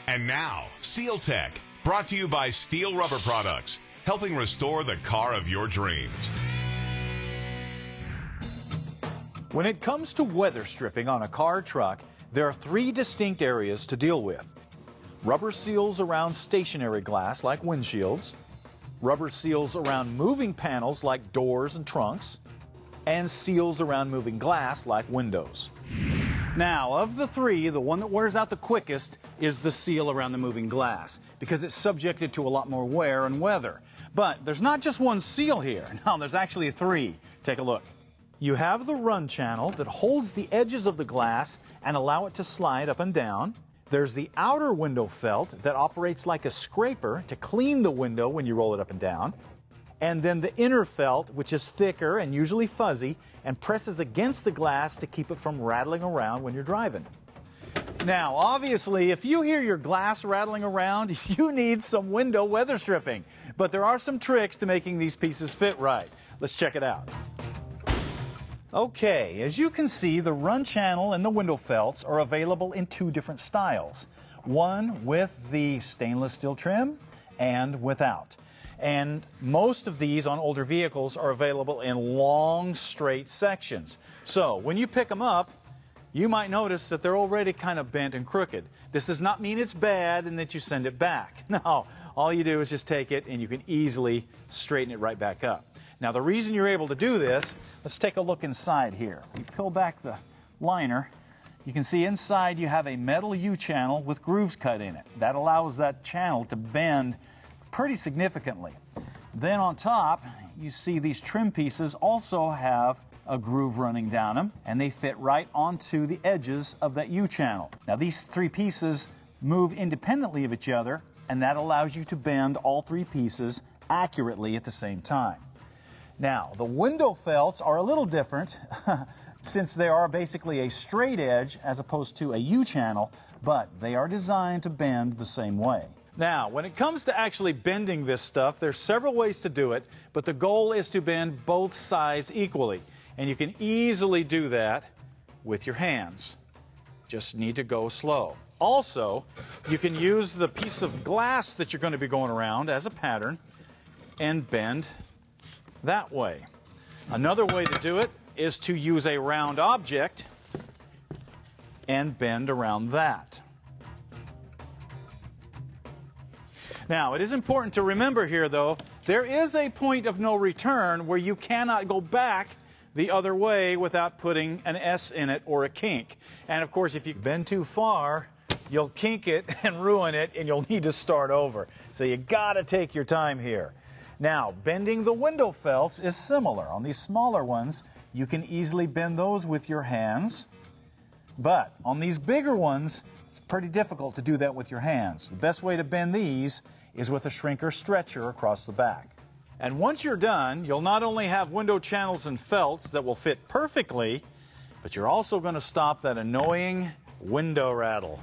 And now, Seal Tech, brought to you by Steel Rubber Products, helping restore the car of your dreams. When it comes to weather stripping on a car or truck, there are three distinct areas to deal with. Rubber seals around stationary glass like windshields, rubber seals around moving panels like doors and trunks, and seals around moving glass like windows. Now, of the three, the one that wears out the quickest is the seal around the moving glass because it's subjected to a lot more wear and weather. But there's not just one seal here. No, there's actually three. Take a look. You have the run channel that holds the edges of the glass and allow it to slide up and down. There's the outer window felt that operates like a scraper to clean the window when you roll it up and down. And then the inner felt, which is thicker and usually fuzzy, and presses against the glass to keep it from rattling around when you're driving. Now, obviously, if you hear your glass rattling around, you need some window weather stripping. But there are some tricks to making these pieces fit right. Let's check it out. Okay, as you can see, the run channel and the window felts are available in two different styles. One with the stainless steel trim and without. And most of these on older vehicles are available in long, straight sections. So when you pick them up, you might notice that they're already kind of bent and crooked. This does not mean it's bad and that you send it back. No, all you do is just take it and you can easily straighten it right back up. Now, the reason you're able to do this, let's take a look inside here. If you peel back the liner, you can see inside you have a metal U-channel with grooves cut in it. That allows that channel to bend pretty significantly. Then on top, you see these trim pieces also have a groove running down them, and they fit right onto the edges of that U-channel. Now, these three pieces move independently of each other, and that allows you to bend all three pieces accurately at the same time. Now, the window felts are a little different since they are basically a straight edge as opposed to a U-channel, but they are designed to bend the same way. Now, when it comes to actually bending this stuff, there's several ways to do it, but the goal is to bend both sides equally. And you can easily do that with your hands. Just need to go slow. Also, you can use the piece of glass that you're going to be going around as a pattern and bend that way. Another way to do it is to use a round object and bend around that. Now, it is important to remember here, though, there is a point of no return where you cannot go back the other way without putting an S in it or a kink. And, of course, if you bend too far, you'll kink it and ruin it, and you'll need to start over. So you got to take your time here. Now, bending the window felts is similar. On these smaller ones, you can easily bend those with your hands. But on these bigger ones, it's pretty difficult to do that with your hands. The best way to bend these is with a shrinker stretcher across the back. And once you're done, you'll not only have window channels and felts that will fit perfectly, but you're also going to stop that annoying window rattle.